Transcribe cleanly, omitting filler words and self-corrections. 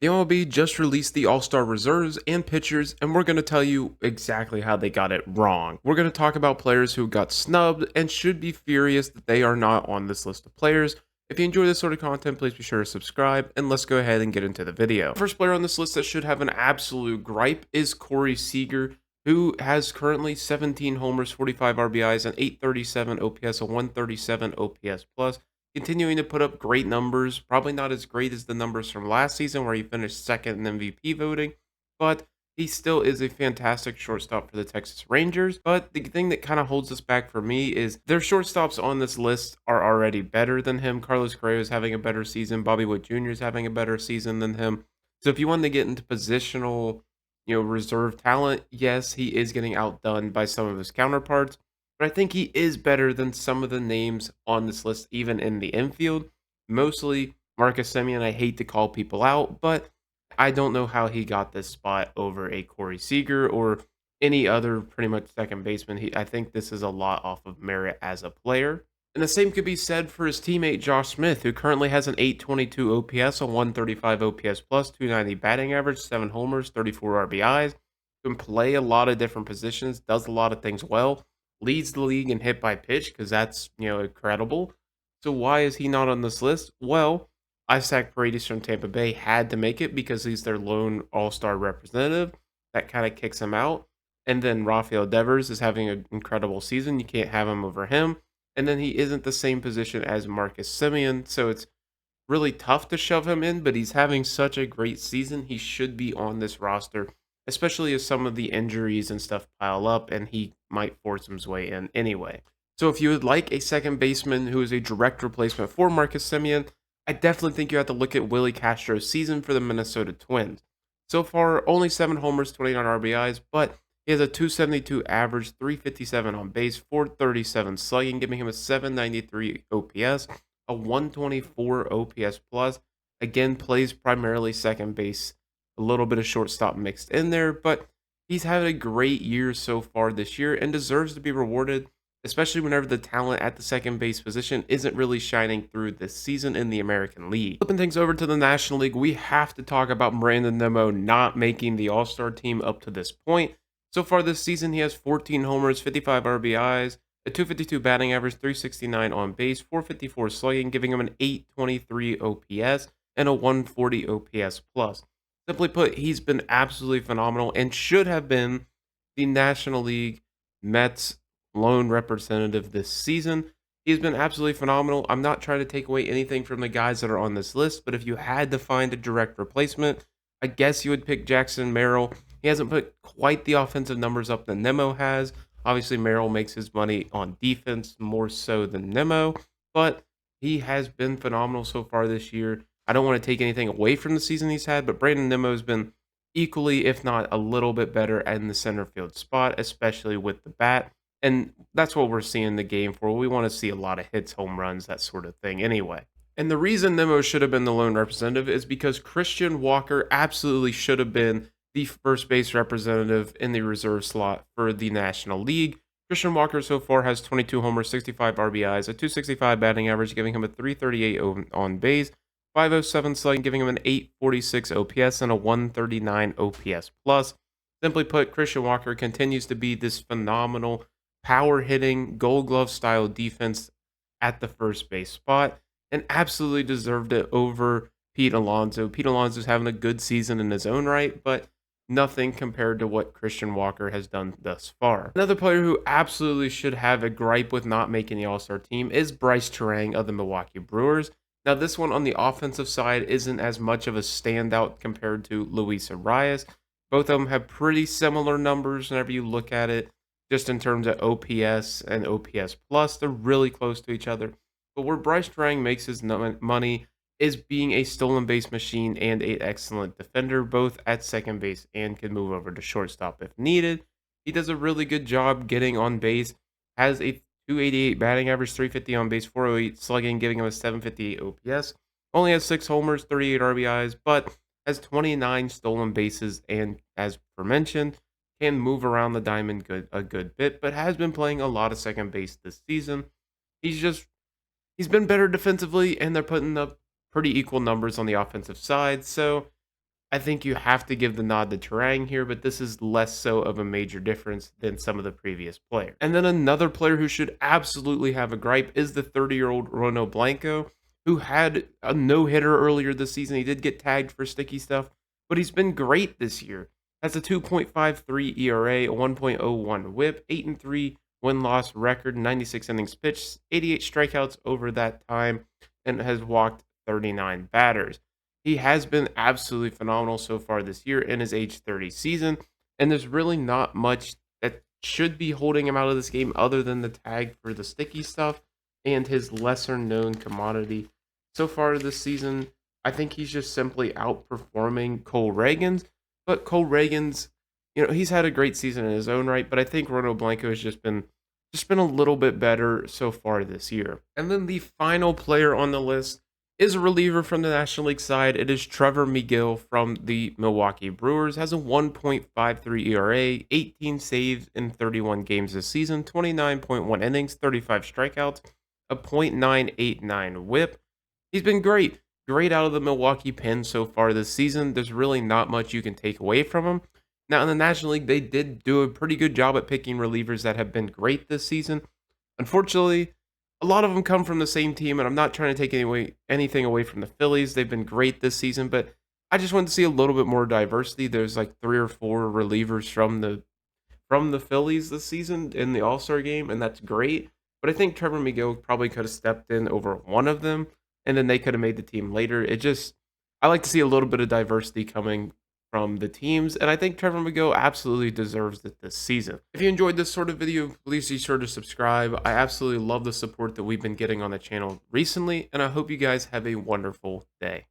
The MLB just released the All-Star reserves and pitchers, and we're going to tell you exactly how they got it wrong. We're going to talk about players who got snubbed and should be furious that they are not on this list of players. If you enjoy this sort of content, please be sure to subscribe, and let's go ahead and get into the video. First player on this list that should have an absolute gripe is Cory Seager, who has currently 17 homers, 45 RBIs, an 837 OPS, a 137 OPS plus, continuing to put up great numbers. Probably not as great as the numbers from last season where he finished second in MVP voting, but he still is a fantastic shortstop for the Texas Rangers. But the thing that kind of holds us back for me is their shortstops on this list are already better than him. Carlos Correa is having a better season. Bobby Witt Jr. is having a better season than him. So if you wanted to get into positional, reserve talent, yes, he is getting outdone by some of his counterparts, but I think he is better than some of the names on this list, even in the infield. Mostly Marcus Semien. I hate to call people out, but I don't know how he got this spot over a Cory Seager or any other pretty much second baseman. I think this is a lot off of merit as a player. And the same could be said for his teammate Josh Smith, who currently has an 822 OPS, a 135 OPS plus, 290 batting average, 7 homers, 34 RBIs. Can play a lot of different positions, does a lot of things well, leads the league in hit by pitch because that's incredible. So why is he not on this list? Well, Isaac Paredes from Tampa Bay had to make it because he's their lone All-Star representative. That kind of kicks him out. And then Rafael Devers is having an incredible season. You can't have him over him. And then he isn't the same position as Marcus Semien, so it's really tough to shove him in, but he's having such a great season. He should be on this roster, especially as some of the injuries and stuff pile up, and he might force his way in anyway. So if you would like a second baseman who is a direct replacement for Marcus Semien, I definitely think you have to look at Willie Castro's season for the Minnesota Twins. So far, only 7 homers, 29 RBIs, but he has a 272 average, 357 on base, 437 slugging, giving him a 793 OPS, a 124 OPS plus. Again, plays primarily second base, a little bit of shortstop mixed in there, but he's had a great year so far this year and deserves to be rewarded, especially whenever the talent at the second base position isn't really shining through this season in the American League. Flipping things over to the National League, we have to talk about Brandon Nimmo not making the All-Star team up to this point. So far this season, he has 14 homers, 55 RBIs, a 252 batting average, 369 on base, 454 slugging, giving him an 823 OPS and a 140 OPS plus. Simply put, he's been absolutely phenomenal and should have been the National League Mets lone representative this season. He's been absolutely phenomenal. I'm not trying to take away anything from the guys that are on this list, but if you had to find a direct replacement, I guess you would pick Jackson Merrill. He hasn't put quite the offensive numbers up that Nimmo has. Obviously, Merrill makes his money on defense more so than Nimmo, but he has been phenomenal so far this year. I don't want to take anything away from the season he's had, but Brandon Nimmo has been equally, if not a little bit better in the center field spot, especially with the bat. And that's what we're seeing the game for. We want to see a lot of hits, home runs, that sort of thing anyway. And the reason Nimmo should have been the lone representative is because Christian Walker absolutely should have been the first base representative in the reserve slot for the National League. Christian Walker so far has 22 homers, 65 RBIs, a 265 batting average, giving him a 338 on base, 507 slugging, giving him an 846 OPS and a 139 OPS plus. Simply put, Christian Walker continues to be this phenomenal power hitting, gold glove style defense at the first base spot and absolutely deserved it over Pete Alonso. Pete Alonso's having a good season in his own right, but nothing compared to what Christian Walker has done thus far. Another player who absolutely should have a gripe with not making the All-Star team is Bryce Harper of the Milwaukee Brewers. Now, this one on the offensive side isn't as much of a standout compared to Luis Arias. Both of them have pretty similar numbers whenever you look at it, just in terms of OPS and OPS plus. They're really close to each other. But where Bryce Harper makes his money is being a stolen base machine and an excellent defender, both at second base and can move over to shortstop if needed. He does a really good job getting on base, has a 288 batting average, 350 on base, 408 slugging, giving him a 758 OPS. Only has 6 homers, 38 RBIs, but has 29 stolen bases and, as mentioned, can move around the diamond a good bit, but has been playing a lot of second base this season. He's been better defensively, and they're putting up pretty equal numbers on the offensive side. So I think you have to give the nod to Terang here, but this is less so of a major difference than some of the previous players. And then another player who should absolutely have a gripe is the 30-year-old Ronny Blanco, who had a no-hitter earlier this season. He did get tagged for sticky stuff, but he's been great this year. Has a 2.53 ERA, a 1.01 WHIP, 8-3 win-loss record, 96 innings pitched, 88 strikeouts over that time, and has walked 39 batters. He has been absolutely phenomenal so far this year in his age 30 season, and there's really not much that should be holding him out of this game other than the tag for the sticky stuff and his lesser known commodity. So far this season, I think he's just simply outperforming Cole Reagans, but Cole Reagans, he's had a great season in his own right, but I think Ronny Blanco has just been a little bit better so far this year. And then the final player on the list is a reliever from the National League side. It is Trevor Migel from the Milwaukee Brewers. Has a 1.53 ERA, 18 saves in 31 games this season, 29.1 innings, 35 strikeouts, a .989 WHIP. He's been great. Great out of the Milwaukee pen so far this season. There's really not much you can take away from him. Now, in the National League, they did do a pretty good job at picking relievers that have been great this season. Unfortunately, a lot of them come from the same team, and I'm not trying to take anything away from the Phillies. They've been great this season, but I just wanted to see a little bit more diversity. There's like 3 or 4 relievers from the Phillies this season in the All-Star game, and that's great. But I think Trevor Migel probably could have stepped in over one of them, and then they could have made the team later. I like to see a little bit of diversity coming from the teams, and I think Trevor Migel absolutely deserves it this season. If you enjoyed this sort of video, please be sure to subscribe. I absolutely love the support that we've been getting on the channel recently, and I hope you guys have a wonderful day.